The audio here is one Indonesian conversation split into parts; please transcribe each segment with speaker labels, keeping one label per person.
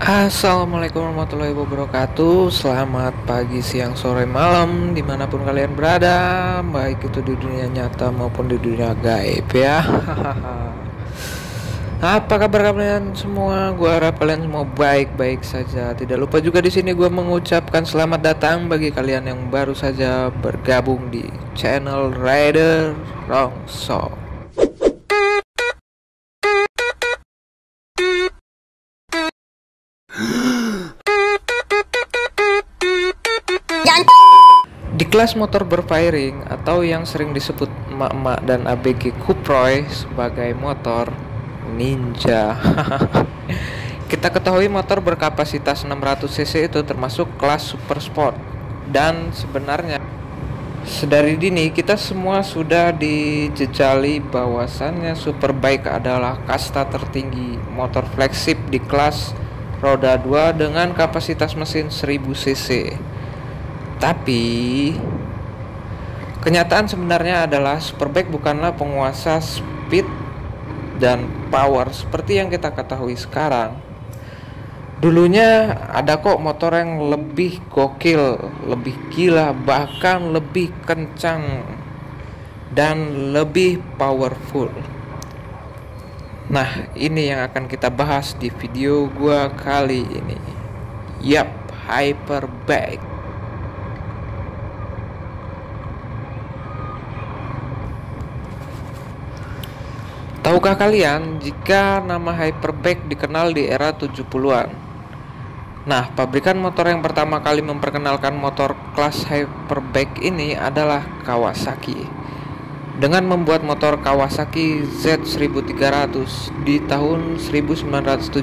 Speaker 1: Assalamualaikum warahmatullahi wabarakatuh. Selamat pagi, siang, sore, malam, dimanapun kalian berada, baik itu di dunia nyata maupun di dunia gaib ya. Apa kabar kalian semua? Gua harap kalian semua baik-baik saja. Tidak lupa juga di sini gua mengucapkan selamat datang bagi kalian yang baru saja bergabung di channel Rider Rongsok. Di kelas motor berfairing atau yang sering disebut emak-emak dan ABG Kuproy sebagai motor ninja. Kita ketahui motor berkapasitas 600 cc itu termasuk kelas super sport. Dan sebenarnya sedari dini kita semua sudah dijejali bahwasannya Superbike adalah kasta tertinggi motor flagship di kelas roda 2 dengan kapasitas mesin 1000 cc. Tapi kenyataan sebenarnya adalah Superbike bukanlah penguasa speed dan power seperti yang kita ketahui sekarang. Dulunya ada kok motor yang lebih gokil, lebih gila, bahkan lebih kencang dan lebih powerful. Nah, ini yang akan kita bahas di video gua kali ini. Yap, Hyperbike. Tahukah kalian jika nama Hyperbike dikenal di era 70-an? Nah, pabrikan motor yang pertama kali memperkenalkan motor kelas Hyperbike ini adalah Kawasaki. Dengan membuat motor Kawasaki Z1300 di tahun 1979,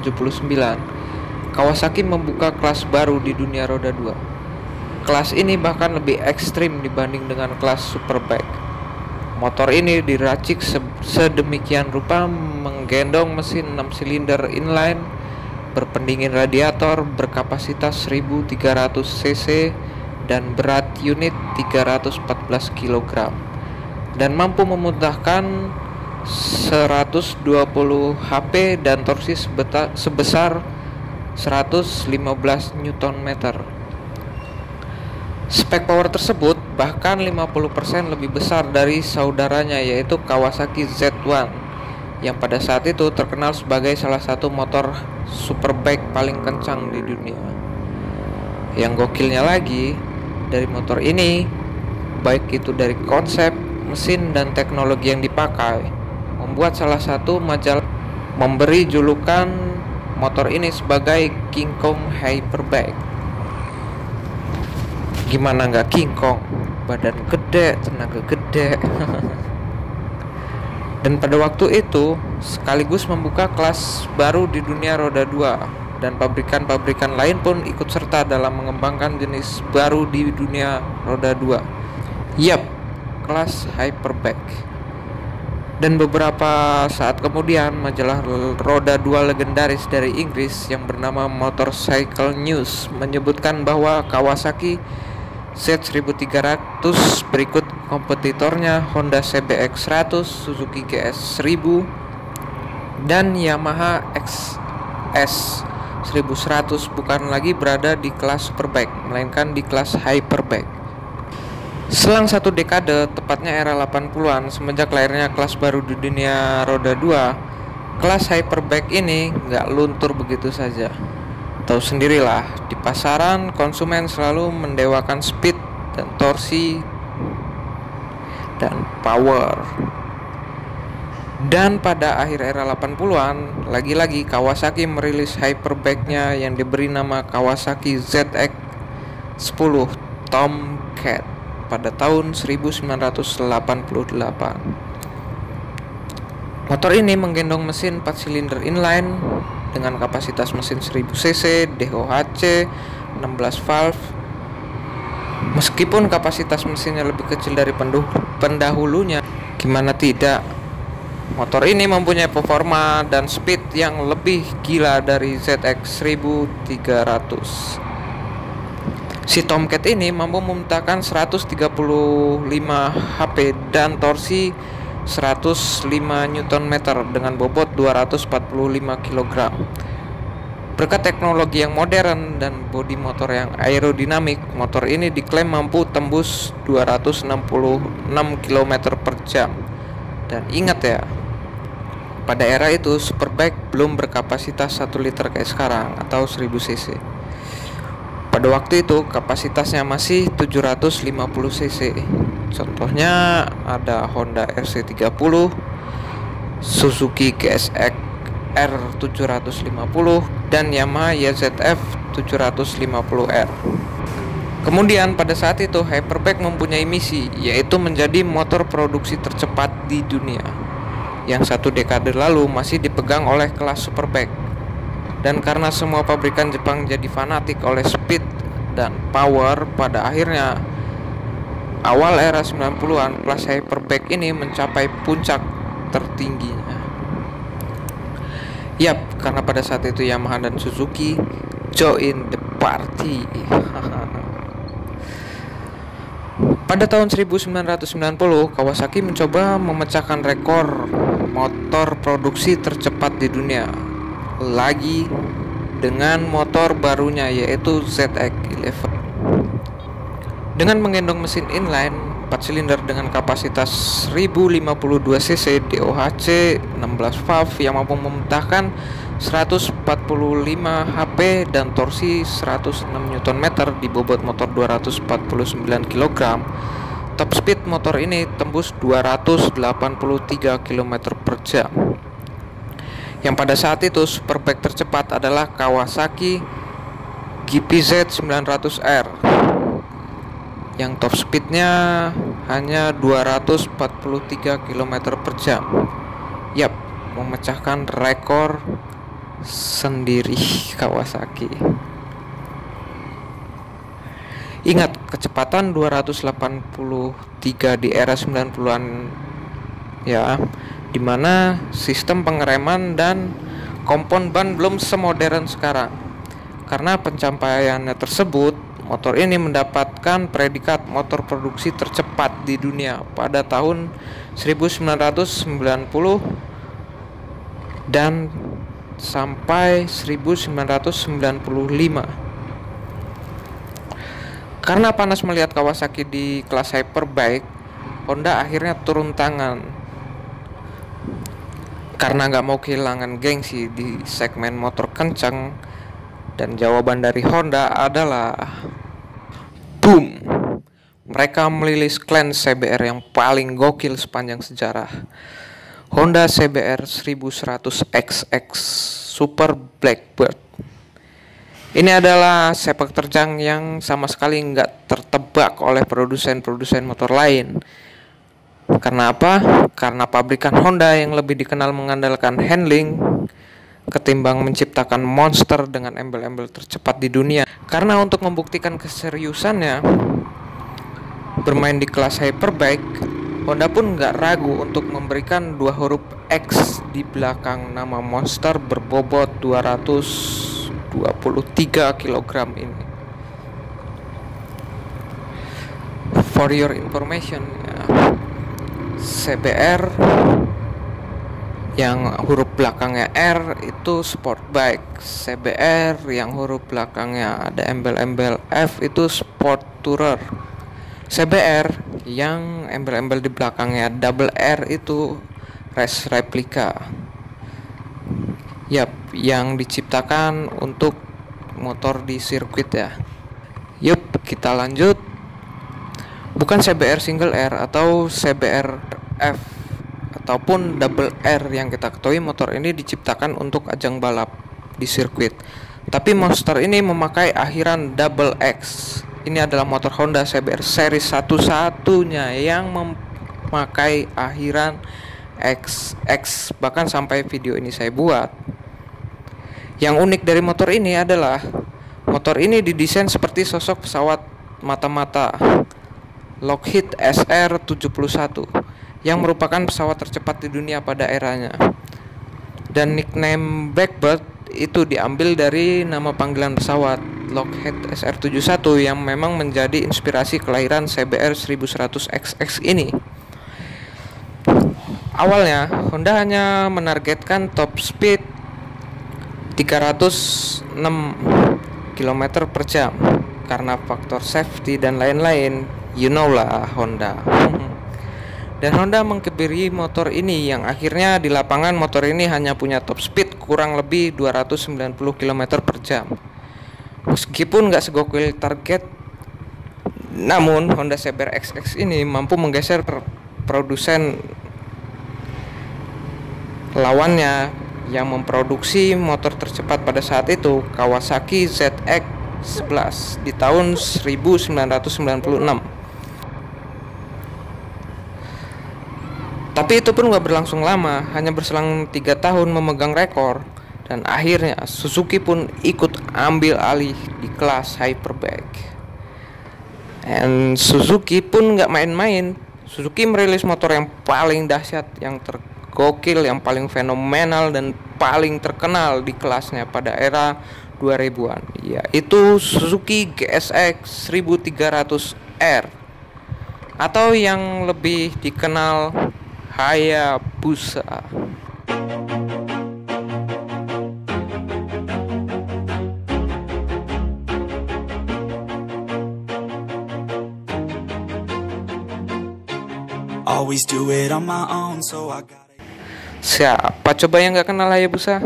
Speaker 1: Kawasaki membuka kelas baru di dunia roda 2. Kelas ini bahkan lebih ekstrim dibanding dengan kelas Superbike. Motor ini diracik sedemikian rupa menggendong mesin 6 silinder inline berpendingin radiator berkapasitas 1300 cc dan berat unit 314 kg dan mampu memuntahkan 120 HP dan torsi sebesar 115 Nm. Spek power tersebut bahkan 50% lebih besar dari saudaranya yaitu Kawasaki Z1 yang pada saat itu terkenal sebagai salah satu motor superbike paling kencang di dunia. Yang gokilnya lagi, dari motor ini, baik itu dari konsep, mesin, dan teknologi yang dipakai, membuat salah satu majalah memberi julukan motor ini sebagai King Kong Hyperbike. Gimana nggak King Kong? Badan gede, tenaga gede. Dan pada waktu itu sekaligus membuka kelas baru di dunia roda 2 dan pabrikan-pabrikan lain pun ikut serta dalam mengembangkan jenis baru di dunia roda 2. Yap, kelas Hyperbike. Dan beberapa saat kemudian majalah roda 2 legendaris dari Inggris yang bernama Motorcycle News menyebutkan bahwa Kawasaki Z1300 berikut kompetitornya Honda CBX 100, Suzuki GS 1000, dan Yamaha XS 1100 bukan lagi berada di kelas Superbike, melainkan di kelas Hyperbike. Selang satu dekade, tepatnya era 80-an, semenjak lahirnya kelas baru di dunia roda 2, kelas Hyperbike ini nggak luntur begitu saja. Tahu sendirilah, di pasaran konsumen selalu mendewakan speed dan torsi dan power. Dan pada akhir era 80-an, lagi-lagi Kawasaki merilis Hyperbike-nya yang diberi nama Kawasaki ZX-10 Tomcat pada tahun 1988. Motor ini menggendong mesin 4 silinder inline dengan kapasitas mesin 1000 cc, DOHC, 16 valve. Meskipun kapasitas mesinnya lebih kecil dari pendahulunya, gimana tidak, motor ini mempunyai performa dan speed yang lebih gila dari ZX 1300. Si Tomcat ini mampu memuntahkan 135 HP dan torsi 105 Nm dengan bobot 245 kg. Berkat teknologi yang modern dan bodi motor yang aerodinamik, motor ini diklaim mampu tembus 266 km per jam. Dan ingat ya, pada era itu Superbike belum berkapasitas 1 liter kayak sekarang atau 1000 cc. Pada waktu itu kapasitasnya masih 750 cc. Contohnya ada Honda RC30, Suzuki GSX R750 dan Yamaha YZF 750R. Kemudian pada saat itu Hyperbike mempunyai misi, yaitu menjadi motor produksi tercepat di dunia, yang 1 dekade lalu masih dipegang oleh kelas Superbike. Dan karena semua pabrikan Jepang jadi fanatik oleh speed dan power, pada akhirnya awal era 90-an kelas Hyperbike ini mencapai puncak tertingginya. Yap, karena pada saat itu Yamaha dan Suzuki join the party. Pada tahun 1990, Kawasaki mencoba memecahkan rekor motor produksi tercepat di dunia lagi dengan motor barunya, yaitu ZX-11. Dengan menggendong mesin inline 4 silinder dengan kapasitas 1052 cc DOHC 16 valve yang mampu memuntahkan 145 HP dan torsi 106 Nm di bobot motor 249 kg. Top speed motor ini tembus 283 km per jam. Yang pada saat itu Superbike tercepat adalah Kawasaki GPZ 900R yang top speednya hanya 243 km per jam. Yap, memecahkan rekor sendiri Kawasaki. Ingat, kecepatan 283 di era 90-an ya, dimana sistem pengereman dan kompon ban belum semodern sekarang. Karena pencapaiannya tersebut, motor ini mendapatkan predikat motor produksi tercepat di dunia pada tahun 1990 dan sampai 1995. Karena panas melihat Kawasaki di kelas Hyperbike, Honda akhirnya turun tangan. Karena nggak mau kehilangan gengsi di segmen motor kencang, dan jawaban dari Honda adalah boom. Mereka merilis klan CBR yang paling gokil sepanjang sejarah, Honda CBR 1100XX Super Blackbird. Ini adalah sepak terjang yang sama sekali nggak tertebak oleh produsen-produsen motor lain. Karena apa? Karena pabrikan Honda yang lebih dikenal mengandalkan handling ketimbang menciptakan monster dengan embel-embel tercepat di dunia. Karena untuk membuktikan keseriusannya bermain di kelas Hyperbike, Honda pun nggak ragu untuk memberikan 2 huruf X di belakang nama monster berbobot 223 kg ini. For your information, CBR yang huruf belakangnya R itu sport bike, CBR yang huruf belakangnya ada embel-embel F itu sport tourer, CBR yang embel-embel di belakangnya double R itu race replika. Yap, yang diciptakan untuk motor di sirkuit ya. Yup, kita lanjut. Bukan CBR single R atau CBR F ataupun double R yang kita ketahui motor ini diciptakan untuk ajang balap di sirkuit. Tapi monster ini memakai akhiran double X. Ini adalah motor Honda CBR seri satu-satunya yang memakai akhiran XX. Bahkan sampai video ini saya buat. Yang unik dari motor ini adalah motor ini didesain seperti sosok pesawat mata-mata Lockheed SR-71 yang merupakan pesawat tercepat di dunia pada eranya. Dan nickname Blackbird itu diambil dari nama panggilan pesawat Lockheed SR-71 yang memang menjadi inspirasi kelahiran CBR 1100XX ini. Awalnya Honda hanya menargetkan top speed 306 km per jam karena faktor safety dan lain-lain. You know lah Honda. Dan Honda mengkebiri motor ini yang akhirnya di lapangan motor ini hanya punya top speed kurang lebih 290 km per jam. Meskipun nggak segokil target, namun Honda CBR XX ini mampu menggeser produsen lawannya yang memproduksi motor tercepat pada saat itu, Kawasaki ZX-11 di tahun 1996. Tapi itu pun gak berlangsung lama, hanya berselang 3 tahun memegang rekor. Dan akhirnya Suzuki pun ikut ambil alih di kelas Hyperbike. Dan Suzuki pun gak main-main. Suzuki merilis motor yang paling dahsyat, yang tergokil, yang paling fenomenal dan paling terkenal di kelasnya pada era 2000-an, yaitu Suzuki GSX 1300R atau yang lebih dikenal Hayabusa.
Speaker 2: Always do it on my own, so I got it.
Speaker 1: Siapa coba yang gak kenal Hayabusa?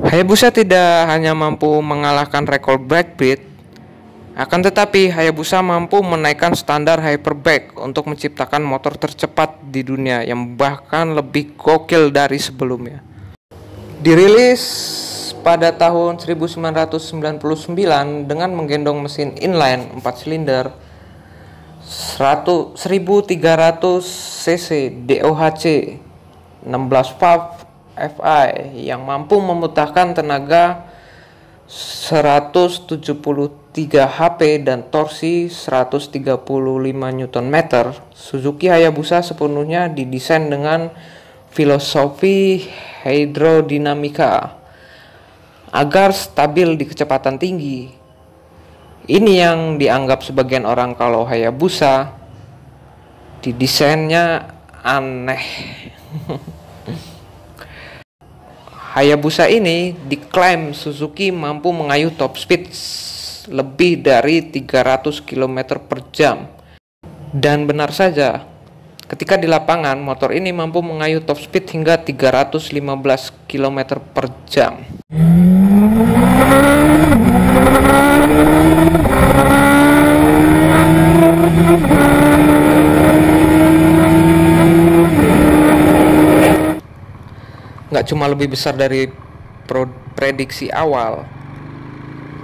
Speaker 1: Hayabusa tidak hanya mampu mengalahkan rekor breakbeat, akan tetapi Hayabusa mampu menaikkan standar hyperbike untuk menciptakan motor tercepat di dunia yang bahkan lebih gokil dari sebelumnya. Dirilis pada tahun 1999 dengan menggendong mesin inline 4 silinder 1300 cc DOHC 16 valve FI yang mampu memutahkan tenaga 173 HP dan torsi 135 Nm. Suzuki Hayabusa sepenuhnya didesain dengan filosofi hidrodinamika agar stabil di kecepatan tinggi. Ini yang dianggap sebagian orang kalau Hayabusa didesainnya aneh. Hayabusa ini diklaim Suzuki mampu mengayuh top speed lebih dari 300 km per jam. Dan benar saja, ketika di lapangan motor ini mampu mengayuh top speed hingga 315 km per jam. Nggak cuma lebih besar dari prediksi awal,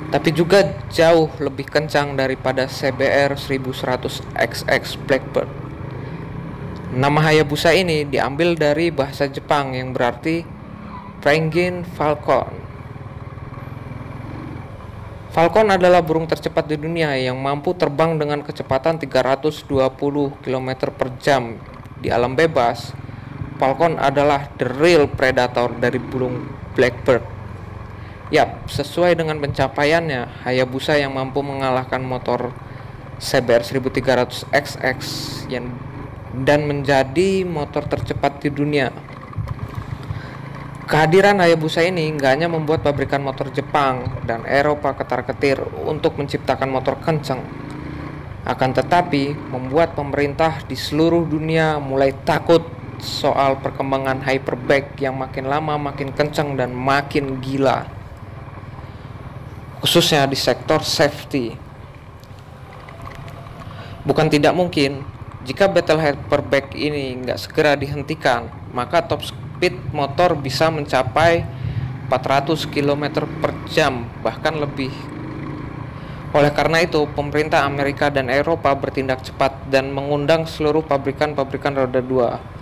Speaker 1: tapi juga jauh lebih kencang daripada CBR 1100 XX Blackbird. Nama Hayabusa ini diambil dari bahasa Jepang yang berarti Penguin Falcon. Falcon adalah burung tercepat di dunia yang mampu terbang dengan kecepatan 320 km per jam di alam bebas. Falcon adalah the real predator dari burung Blackbird. Yap, sesuai dengan pencapaiannya, Hayabusa yang mampu mengalahkan motor CBR 1300 XX dan menjadi motor tercepat di dunia. Kehadiran Hayabusa ini nggak hanya membuat pabrikan motor Jepang dan Eropa ketar-ketir untuk menciptakan motor kencang, akan tetapi membuat pemerintah di seluruh dunia mulai takut soal perkembangan hyperbike yang makin lama makin kencang dan makin gila, khususnya di sektor safety. Bukan tidak mungkin jika battle hyperbike ini nggak segera dihentikan, maka top speed motor bisa mencapai 400 km per jam bahkan lebih. Oleh karena itu, pemerintah Amerika dan Eropa bertindak cepat dan mengundang seluruh pabrikan-pabrikan roda 2.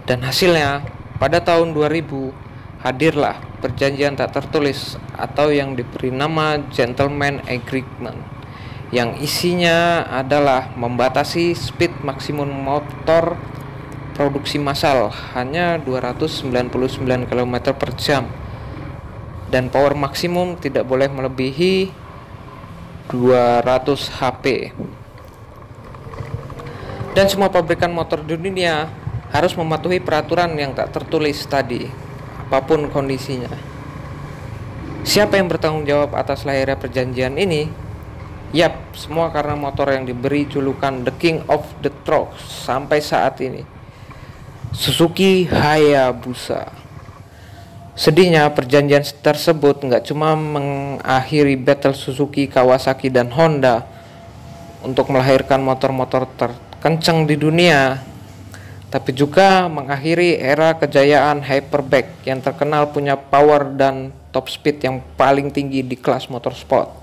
Speaker 1: Dan hasilnya, pada tahun 2000, hadirlah perjanjian tak tertulis atau yang diberi nama Gentleman Agreement, yang isinya adalah membatasi speed maksimum motor produksi massal hanya 299 km per jam dan power maksimum tidak boleh melebihi 200 HP. Dan semua pabrikan motor di dunia harus mematuhi peraturan yang tak tertulis tadi. apapun kondisinya. Siapa yang bertanggung jawab atas lahirnya perjanjian ini? Yap, semua karena motor yang diberi julukan The King of the Trucks sampai saat ini, Suzuki Hayabusa. Sedihnya perjanjian tersebut nggak cuma mengakhiri battle Suzuki, Kawasaki, dan Honda untuk melahirkan motor-motor terkencang di dunia, tapi juga mengakhiri era kejayaan hyperbike yang terkenal punya power dan top speed yang paling tinggi di kelas motorsport.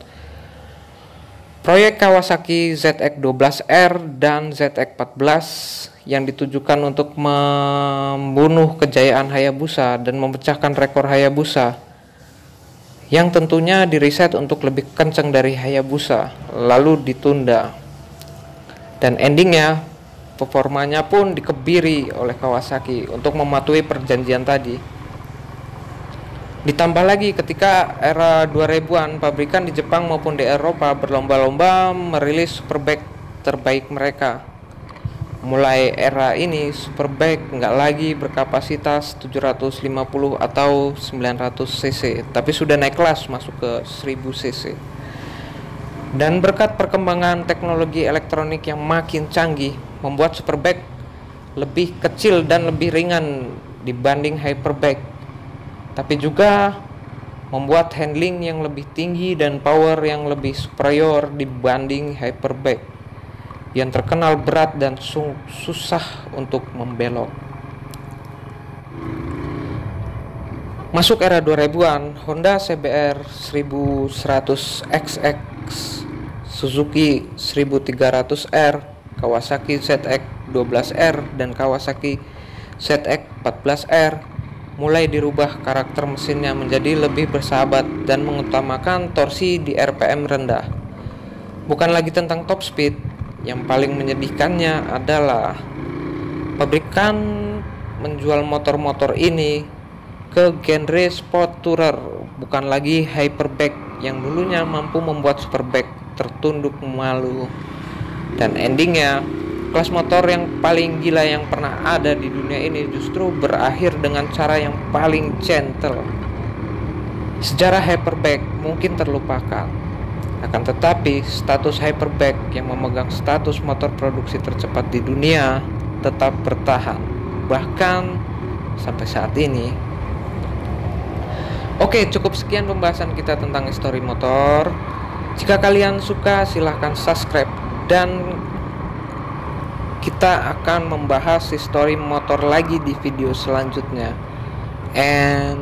Speaker 1: Proyek Kawasaki ZX-12R dan ZX-14 yang ditujukan untuk membunuh kejayaan Hayabusa dan memecahkan rekor Hayabusa, yang tentunya diriset untuk lebih kencang dari Hayabusa, lalu ditunda. Dan endingnya, performanya pun dikebiri oleh Kawasaki untuk mematuhi perjanjian tadi. Ditambah lagi ketika era 2000-an, pabrikan di Jepang maupun di Eropa berlomba-lomba merilis superbike terbaik mereka. Mulai era ini, superbike nggak lagi berkapasitas 750 atau 900 cc, tapi sudah naik kelas masuk ke 1000 cc. Dan berkat perkembangan teknologi elektronik yang makin canggih, membuat superbike lebih kecil dan lebih ringan dibanding hyperbike, tapi juga membuat handling yang lebih tinggi dan power yang lebih superior dibanding hyperbike yang terkenal berat dan susah untuk membelok. Masuk era 2000-an, Honda CBR 1100XX, Suzuki 1300R, Kawasaki ZX-12R, dan Kawasaki ZX-14R mulai dirubah karakter mesinnya menjadi lebih bersahabat dan mengutamakan torsi di RPM rendah. Bukan lagi tentang top speed, yang paling menyedihkannya adalah pabrikan menjual motor-motor ini ke genre sport tourer, bukan lagi hyperbike yang dulunya mampu membuat superbike tertunduk malu. Dan endingnya, kelas motor yang paling gila yang pernah ada di dunia ini justru berakhir dengan cara yang paling gentle. Sejarah hyperbike mungkin terlupakan, akan tetapi status hyperbike yang memegang status motor produksi tercepat di dunia tetap bertahan, bahkan sampai saat ini. Oke, cukup sekian pembahasan kita tentang histori motor. Jika kalian suka, silahkan subscribe, dan kita akan membahas histori motor lagi di video selanjutnya. And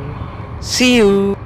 Speaker 1: see you.